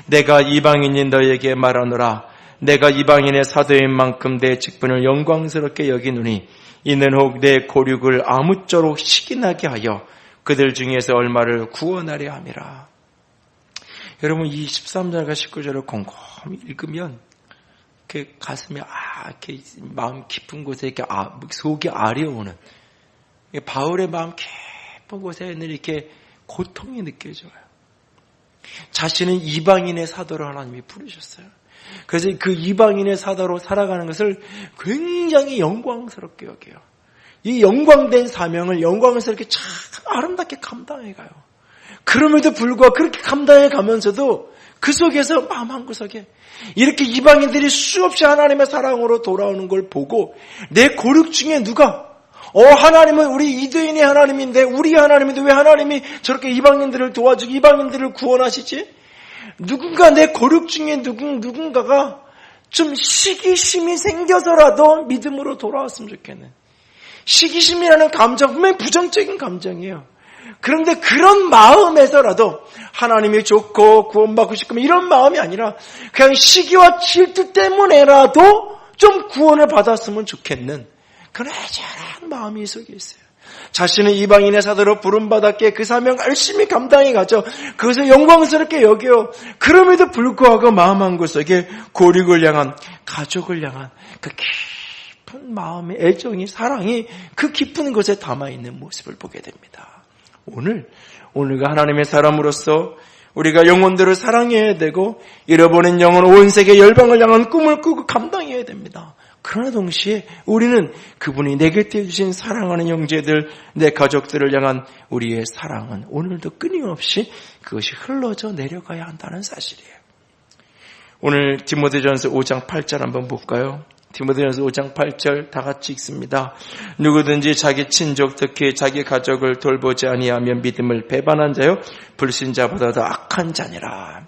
내가 이방인인 너에게 말하노라. 내가 이방인의 사도인 만큼 내 직분을 영광스럽게 여기노니 이는 혹 내 고륙을 아무쪼록 시기나게 하여 그들 중에서 얼마를 구원하려 함이라. 여러분 이 13절과 19절을 곰곰이 읽으면 이렇게 가슴에 이렇게 마음 깊은 곳에 이렇게 속이 아려오는 바울의 마음 깊은 곳에는 이렇게 고통이 느껴져요. 자신은 이방인의 사도로 하나님이 부르셨어요. 그래서 그 이방인의 사도로 살아가는 것을 굉장히 영광스럽게 여겨요. 이 영광된 사명을 영광스럽게 참 아름답게 감당해 가요. 그럼에도 불구하고 그렇게 감당해 가면서도 그 속에서 마음 한구석에 이렇게 이방인들이 수없이 하나님의 사랑으로 돌아오는 걸 보고 내 고륙 중에 누가 하나님은 우리 이두인의 하나님인데 우리 하나님인데 왜 하나님이 저렇게 이방인들을 도와주고 이방인들을 구원하시지? 누군가 내 고륙 중에 누군가가 좀 시기심이 생겨서라도 믿음으로 돌아왔으면 좋겠네. 시기심이라는 감정 분명히 부정적인 감정이에요. 그런데 그런 마음에서라도 하나님이 좋고 구원받고 싶고 이런 마음이 아니라 그냥 시기와 질투 때문에라도 좀 구원을 받았으면 좋겠는 그런 애절한 마음이 속에 있어요. 자신은 이방인의 사도로 부름받았기에 그 사명 열심히 감당해 가죠. 그것을 영광스럽게 여겨요. 그럼에도 불구하고 마음 한구석에 고륙을 향한 가족을 향한 그 깊은 마음의 애정이 사랑이 그 깊은 곳에 담아있는 모습을 보게 됩니다. 오늘과 하나님의 사람으로서 우리가 영혼들을 사랑해야 되고 잃어버린 영혼 온 세계 열방을 향한 꿈을 꾸고 감당해야 됩니다. 그러나 동시에 우리는 그분이 내 곁에 주신 사랑하는 형제들, 내 가족들을 향한 우리의 사랑은 오늘도 끊임없이 그것이 흘러져 내려가야 한다는 사실이에요. 오늘 디모데전서 5장 8절 한번 볼까요? 디모데전서 5장 8절 다 같이 읽습니다. 누구든지 자기 친족 특히 자기 가족을 돌보지 아니하면 믿음을 배반한 자요 불신자보다 더 악한 자니라.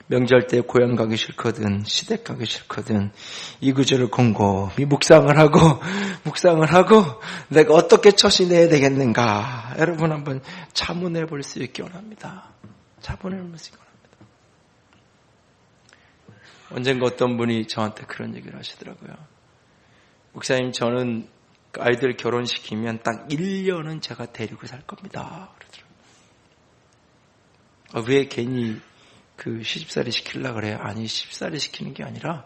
명절 때 고향 가기 싫거든 시댁 가기 싫거든 이 구절을 곰곰이 묵상을 하고 내가 어떻게 처신해야 되겠는가 여러분 한번 자문해 볼 수 있기 원합니다. 자문해 볼 수 있기 원합니다. 언젠가 어떤 분이 저한테 그런 얘기를 하시더라고요. 목사님 저는 아이들 결혼시키면 딱 1년은 제가 데리고 살 겁니다. 그러더라고요. 왜 괜히 그 시집살이 시키려고 그래요? 아니 시집살이 시키는 게 아니라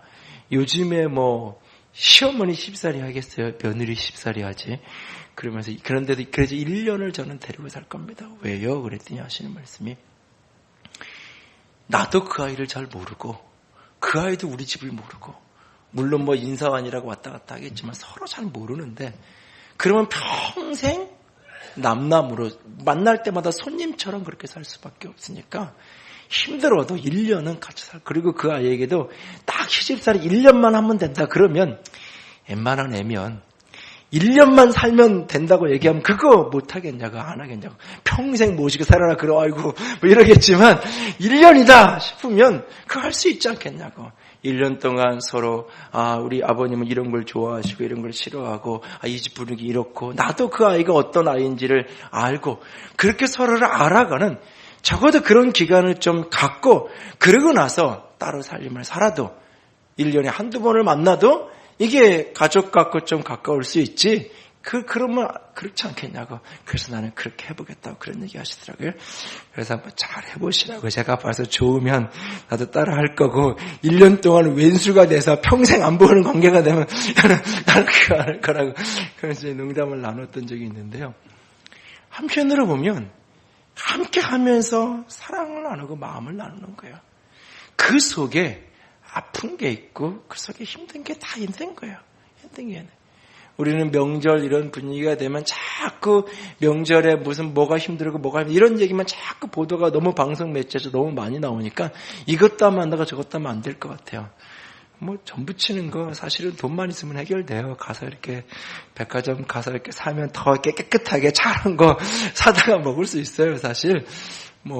요즘에 시어머니 시집살이 하겠어요? 며느리 시집살이 하지. 그러면서 그런데도 그래서 1년을 저는 데리고 살 겁니다. 왜요? 그랬더니 하시는 말씀이 나도 그 아이를 잘 모르고 그 아이도 우리 집을 모르고 물론 인사완이라고 왔다 갔다 하겠지만 서로 잘 모르는데 그러면 평생 남남으로 만날 때마다 손님처럼 그렇게 살 수밖에 없으니까 힘들어도 1년은 같이 살. 그리고 그 아이에게도 딱 시집살이 1년만 하면 된다. 그러면 웬만한 애면 1년만 살면 된다고 얘기하면 그거 못하겠냐고 안 하겠냐고 평생 모시고 살아라 그러 아이고 이러겠지만 1년이다 싶으면 그거 할 수 있지 않겠냐고 1년 동안 서로 우리 아버님은 이런 걸 좋아하시고 이런 걸 싫어하고 이 집 분위기 이렇고 나도 그 아이가 어떤 아이인지를 알고 그렇게 서로를 알아가는 적어도 그런 기간을 좀 갖고 그러고 나서 따로 살림을 살아도 1년에 한두 번을 만나도 이게 가족 갖고 좀 가까울 수 있지 그러면 그렇지 않겠냐고 그래서 나는 그렇게 해보겠다고 그런 얘기 하시더라고요. 그래서 한번 잘 해보시라고 제가 봐서 좋으면 나도 따라 할 거고 1년 동안 왼수가 돼서 평생 안 보는 관계가 되면 나는 그거 안 할 거라고 그래서 농담을 나눴던 적이 있는데요. 한편으로 보면 함께 하면서 사랑을 나누고 마음을 나누는 거예요. 그 속에 아픈 게 있고 그 속에 힘든 게 다 있는 거예요. 힘든 게 있는. 우리는 명절 이런 분위기가 되면 자꾸 명절에 뭐가 힘들고 이런 얘기만 자꾸 보도가 너무 방송 매체에서 너무 많이 나오니까 이것도 하면 안 되고 저것도 하면 안 될 것 같아요. 전 부치는 거 사실은 돈만 있으면 해결돼요. 가서 이렇게 백화점 가서 이렇게 사면 더 깨끗하게 잘한 거 사다가 먹을 수 있어요. 사실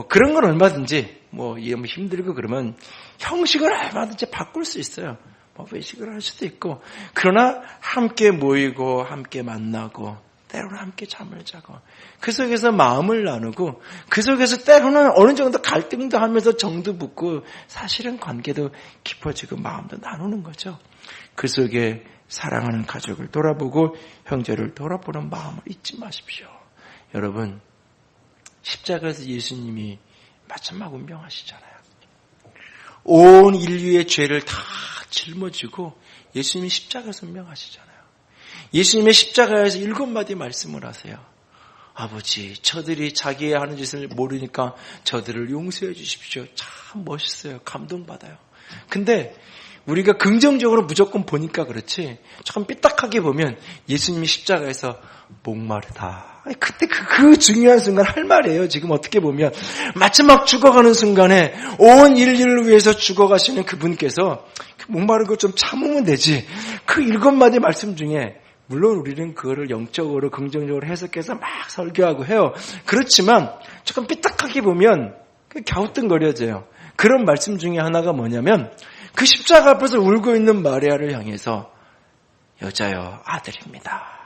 그런 건 얼마든지 힘들고 그러면 형식을 얼마든지 바꿀 수 있어요. 외식을 할 수도 있고 그러나 함께 모이고 함께 만나고 때로는 함께 잠을 자고 그 속에서 마음을 나누고 그 속에서 때로는 어느 정도 갈등도 하면서 정도 붙고 사실은 관계도 깊어지고 마음도 나누는 거죠. 그 속에 사랑하는 가족을 돌아보고 형제를 돌아보는 마음을 잊지 마십시오. 여러분 십자가에서 예수님이 마지막 운명하시잖아요. 온 인류의 죄를 다 짊어지고 예수님이 십자가에서 명하시잖아요. 예수님의 십자가에서 7마디 말씀을 하세요. 아버지, 저들이 자기의 하는 짓을 모르니까 저들을 용서해 주십시오. 참 멋있어요. 감동받아요. 근데 우리가 긍정적으로 무조건 보니까 그렇지, 조금 삐딱하게 보면 예수님이 십자가에서 목마르다. 그때 그 중요한 순간 할 말이에요. 지금 어떻게 보면 마지막 죽어가는 순간에 온 인류를 위해서 죽어가시는 그분께서 목마른 거 좀 참으면 되지. 그 7마디 말씀 중에 물론 우리는 그거를 영적으로 긍정적으로 해석해서 막 설교하고 해요. 그렇지만 조금 삐딱하게 보면 갸우뚱거려져요. 그런 말씀 중에 하나가 뭐냐면 그 십자가 앞에서 울고 있는 마리아를 향해서 여자여 아들입니다.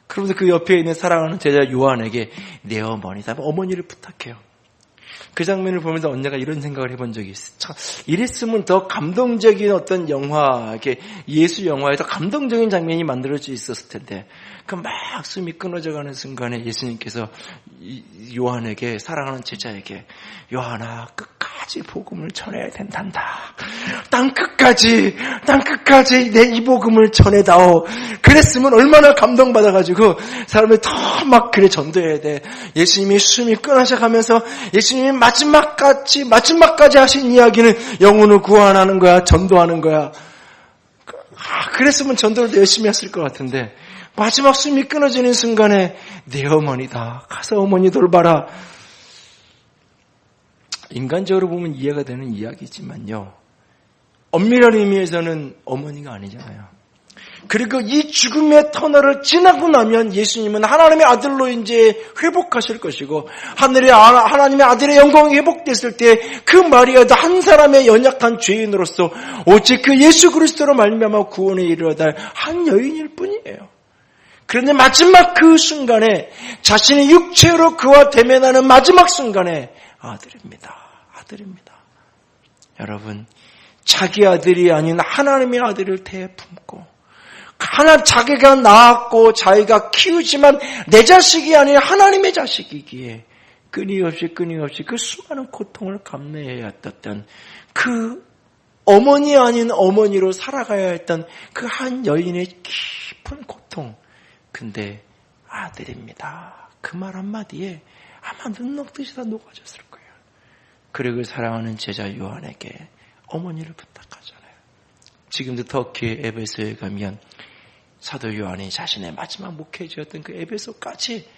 그러면서 그 옆에 있는 사랑하는 제자 요한에게 내 어머니다, 어머니를 부탁해요. 그 장면을 보면서 언니가 이런 생각을 해본 적이 있어요. 참, 이랬으면 더 감동적인 어떤 영화, 이렇게 예수 영화에 더 감동적인 장면이 만들어져 있었을 텐데, 그 막 숨이 끊어져가는 순간에 예수님께서 요한에게, 사랑하는 제자에게, 요한아, 끝까지 복음을 전해야 된단다. 땅 끝까지 내 이 복음을 전해다오. 그랬으면 얼마나 감동받아가지고 사람이 더 막 그래 전도해야 돼. 예수님이 숨이 끊어져가면서 예수님이 마지막까지 하신 이야기는 영혼을 구원하는 거야, 전도하는 거야. 그랬으면 전도를 더 열심히 했을 것 같은데, 마지막 숨이 끊어지는 순간에 내 어머니다. 가서 어머니 돌봐라. 인간적으로 보면 이해가 되는 이야기지만요, 엄밀한 의미에서는 어머니가 아니잖아요. 그리고 이 죽음의 터널을 지나고 나면 예수님은 하나님의 아들로 이제 회복하실 것이고, 하나님의 아들의 영광이 회복됐을 때 그 마리아도 한 사람의 연약한 죄인으로서 오직 그 예수 그리스도로 말미암아 구원에 이르러다 한 여인일 뿐이에요. 그런데 마지막 그 순간에, 자신의 육체로 그와 대면하는 마지막 순간에 아들입니다. 여러분, 자기 아들이 아닌 하나님의 아들을 태품고, 자기가 낳았고 자기가 키우지만 내 자식이 아닌 하나님의 자식이기에 끊임없이 그 수많은 고통을 감내해야 했던, 그 어머니 아닌 어머니로 살아가야 했던 그 한 여인의 깊은 고통. 근데 아들입니다. 그 말 한마디에 아마 눈 녹듯이 다 녹아졌을 거예요. 그리고 사랑하는 제자 요한에게 어머니를 부탁하잖아요. 지금도 터키 에베소에 가면 사도 요한이 자신의 마지막 목회지였던 그 에베소까지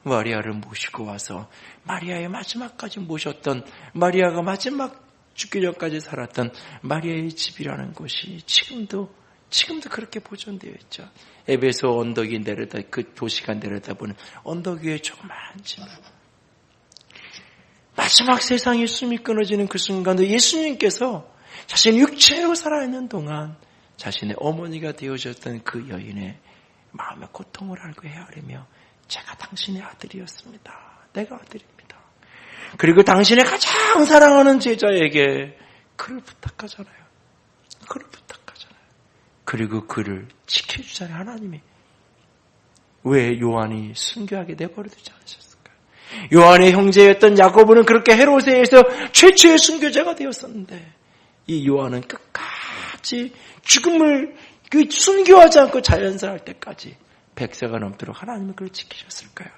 마리아를 모시고 와서 마리아의 마지막까지 모셨던, 마리아가 마지막 죽기 전까지 살았던 마리아의 집이라는 곳이 지금도 그렇게 보존되어 있죠. 에베소 언덕이 내려다, 그 도시가 내려다보는 언덕 위에 조그만 집. 마지막 세상의 숨이 끊어지는 그 순간도 예수님께서 자신의 육체로 살아있는 동안 자신의 어머니가 되어졌던 그 여인의 마음의 고통을 알고 헤아리며 제가 당신의 아들이었습니다. 내가 아들입니다. 그리고 당신의 가장 사랑하는 제자에게 그를 부탁하잖아요. 그리고 그를 지켜주잖아요. 하나님이. 왜 요한이 순교하게 내버려두지 않으셨을까요? 요한의 형제였던 야고보는 그렇게 헤롯에서 최초의 순교자가 되었었는데, 이 요한은 끝까지 죽음을 순교하지 않고 자연사할 때까지 100세가 넘도록 하나님은 그를 지키셨을까요?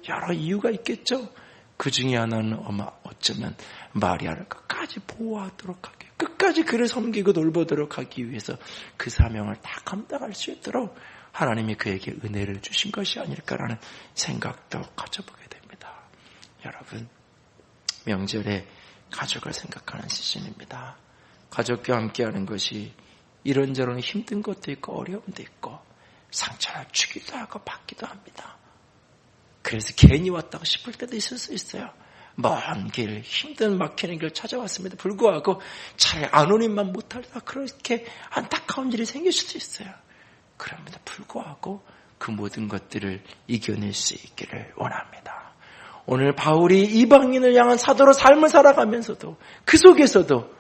여러 이유가 있겠죠. 그 중에 하나는 어쩌면 마리아를 끝까지 보호하도록 하기, 끝까지 그를 섬기고 돌보도록 하기 위해서 그 사명을 다 감당할 수 있도록 하나님이 그에게 은혜를 주신 것이 아닐까라는 생각도 가져보게 됩니다. 여러분, 명절에 가족을 생각하는 시즌입니다. 가족과 함께하는 것이 이런저런 힘든 것도 있고 어려움도 있고 상처를 주기도 하고 받기도 합니다. 그래서 괜히 왔다고 싶을 때도 있을 수 있어요. 먼 길, 힘든 막히는 길 찾아왔음에도 불구하고 차라리 안 오니만 못하다 그렇게 안타까운 일이 생길 수도 있어요. 그럼에도 불구하고 그 모든 것들을 이겨낼 수 있기를 원합니다. 오늘 바울이 이방인을 향한 사도로 삶을 살아가면서도 그 속에서도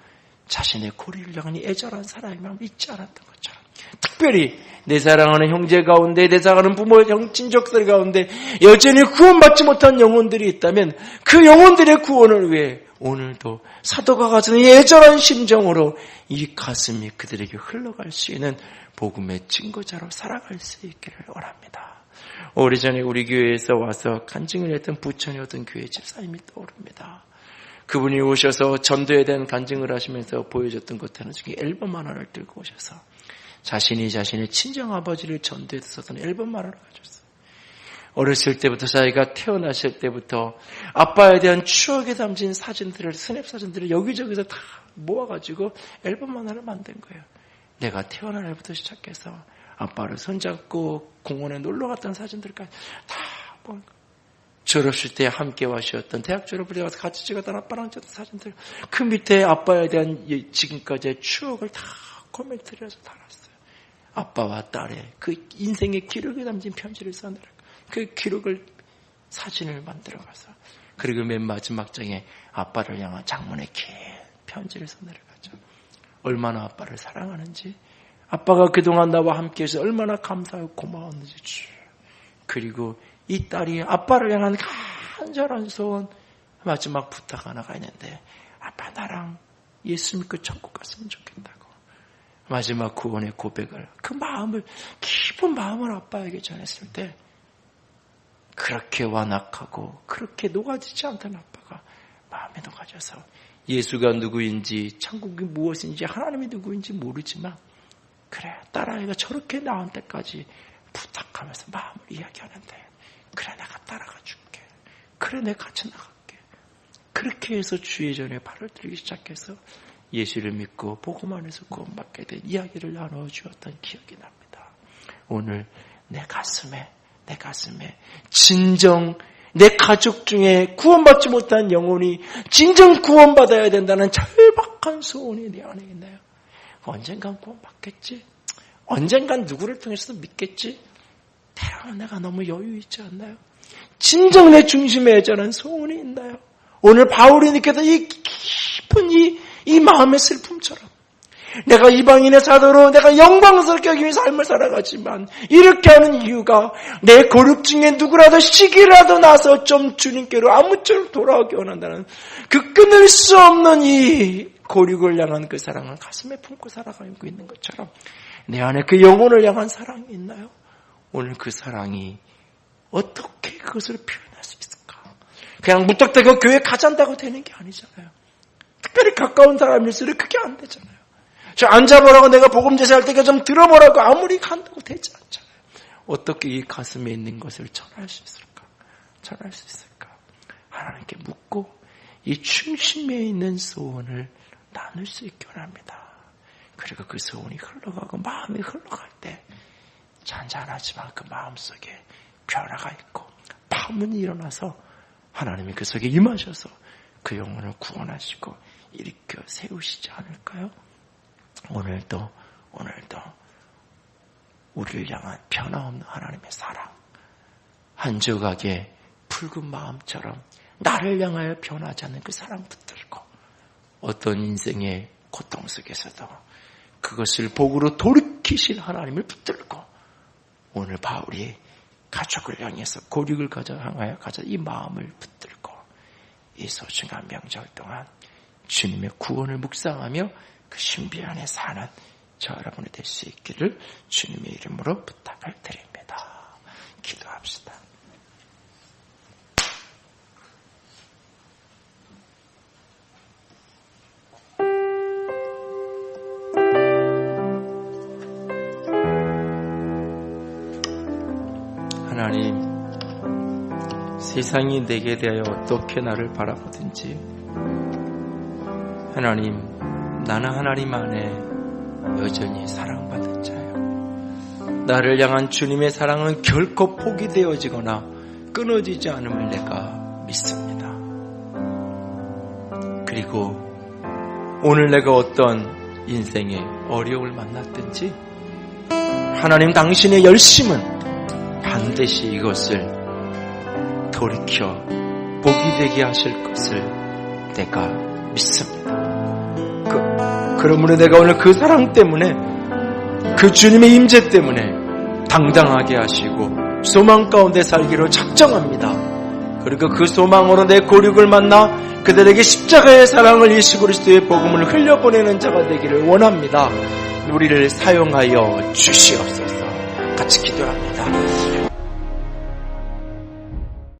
자신의 고리를 향한 애절한 사랑을 잊지 않았던 것처럼, 특별히 내 사랑하는 형제 가운데, 내 사랑하는 부모, 친족들 가운데 여전히 구원받지 못한 영혼들이 있다면 그 영혼들의 구원을 위해 오늘도 사도가 가진 예전한 심정으로 이 가슴이 그들에게 흘러갈 수 있는 복음의 증거자로 살아갈 수 있기를 원합니다. 오래전에 우리 교회에서 와서 간증을 했던 부천의 어떤 교회 집사님이 떠오릅니다. 그분이 오셔서 전도에 대한 간증을 하시면서 보여줬던 것 하나 중에 앨범 하나를 들고 오셔서 자신의 친정아버지를 전도에 썼던 앨범 하나를 가졌어요. 어렸을 때부터 자기가 태어나실 때부터 아빠에 대한 추억에 담긴 사진들을, 스냅 사진들을 여기저기서 다 모아가지고 앨범 하나를 만든 거예요. 내가 태어날 날부터 시작해서 아빠를 손잡고 공원에 놀러 갔던 사진들까지 다 모은 거예요. 졸업식 때 함께 와주셨던, 대학 졸업을 가서 같이 찍었던 아빠랑 찍었던 사진들, 그 밑에 아빠에 대한 지금까지의 추억을 다 코멘트를 해서 달았어요. 아빠와 딸의 그 인생의 기록이 담긴 편지를 써내려 그 기록을, 사진을 만들어가서, 그리고 맨 마지막 장에 아빠를 향한 장문의 긴 편지를 써내려가죠. 얼마나 아빠를 사랑하는지, 아빠가 그동안 나와 함께해서 얼마나 감사하고 고마웠는지. 그리고 이 딸이 아빠를 향한 간절한 소원, 마지막 부탁 하나가 있는데, 아빠 나랑 예수 믿고 천국 갔으면 좋겠다고. 마지막 구원의 고백을, 그 마음을, 깊은 마음을 아빠에게 전했을 때, 그렇게 완악하고 그렇게 녹아지지 않던 아빠가 마음에 녹아져서 예수가 누구인지, 천국이 무엇인지, 하나님이 누구인지 모르지만, 그래, 딸아이가 저렇게 나한테까지 부탁하면서 마음을 이야기하는데, 그래, 내가 따라가 줄게. 그래, 내가 같이 나갈게. 그렇게 해서 주의 전에 발을 들기 시작해서 예수를 믿고 복음 안에서 구원받게 된 이야기를 나눠주었던 기억이 납니다. 오늘 내 가슴에 진정 내 가족 중에 구원받지 못한 영혼이 진정 구원받아야 된다는 절박한 소원이 내 안에 있나요? 언젠간 구원받겠지? 언젠간 누구를 통해서도 믿겠지? 태어난 내가 너무 여유 있지 않나요? 진정 내 중심에 애절한 소원이 있나요? 오늘 바울이 느꼈던 이 깊은 이 마음의 슬픔처럼, 내가 이방인의 사도로 내가 영광스럽게 여기며 삶을 살아가지만 이렇게 하는 이유가 내 고륙 중에 누구라도 시기라도 나서 좀 주님께로 아무쪼록 돌아오기 원한다는 그 끊을 수 없는 이 고륙을 향한 그 사랑을 가슴에 품고 살아가고 있는 것처럼 내 안에 그 영혼을 향한 사랑이 있나요? 오늘 그 사랑이 어떻게 그것을 표현할 수 있을까? 그냥 무턱대고 교회 가잔다고 되는 게 아니잖아요. 특별히 가까운 사람일수록 그게 안 되잖아요. 저 앉아보라고 내가 복음 제사할 때 좀 들어보라고 아무리 간다고 되지 않잖아요. 어떻게 이 가슴에 있는 것을 전할 수 있을까? 전할 수 있을까? 하나님께 묻고 이 중심에 있는 소원을 나눌 수 있기 원합니다. 그리고 그 소원이 흘러가고 마음이 흘러갈 때 잔잔하지만 그 마음속에 변화가 있고 파문이 일어나서 하나님이 그 속에 임하셔서 그 영혼을 구원하시고 일으켜 세우시지 않을까요? 오늘도 우리를 향한 변화없는 하나님의 사랑, 한 조각의 붉은 마음처럼 나를 향하여 변하지 않는 그 사랑 붙들고 어떤 인생의 고통 속에서도 그것을 복으로 돌이키실 하나님을 붙들고 오늘 바울이 가족을 향해서 고륙을 향하여 가져 이 마음을 붙들고 이 소중한 명절 동안 주님의 구원을 묵상하며 그 신비 안에 사는 저 여러분이 될 수 있기를 주님의 이름으로 부탁을 드립니다. 기도합시다. 하나님, 세상이 내게 대하여 어떻게 나를 바라보든지 하나님, 나는 하나님 안에 여전히 사랑받은 자요. 나를 향한 주님의 사랑은 결코 포기되어지거나 끊어지지 않음을 내가 믿습니다. 그리고 오늘 내가 어떤 인생의 어려움을 만났든지 하나님 당신의 열심은 반드시 이것을 돌이켜 복이 되게 하실 것을 내가 믿습니다. 그러므로 내가 오늘 그 사랑 때문에 그 주님의 임재 때문에 당당하게 하시고 소망 가운데 살기로 작정합니다. 그리고 그 소망으로 내 고륙을 만나 그들에게 십자가의 사랑을 예수 그리스도의 복음을 흘려보내는 자가 되기를 원합니다. 우리를 사용하여 주시옵소서. 같이 기도합니다.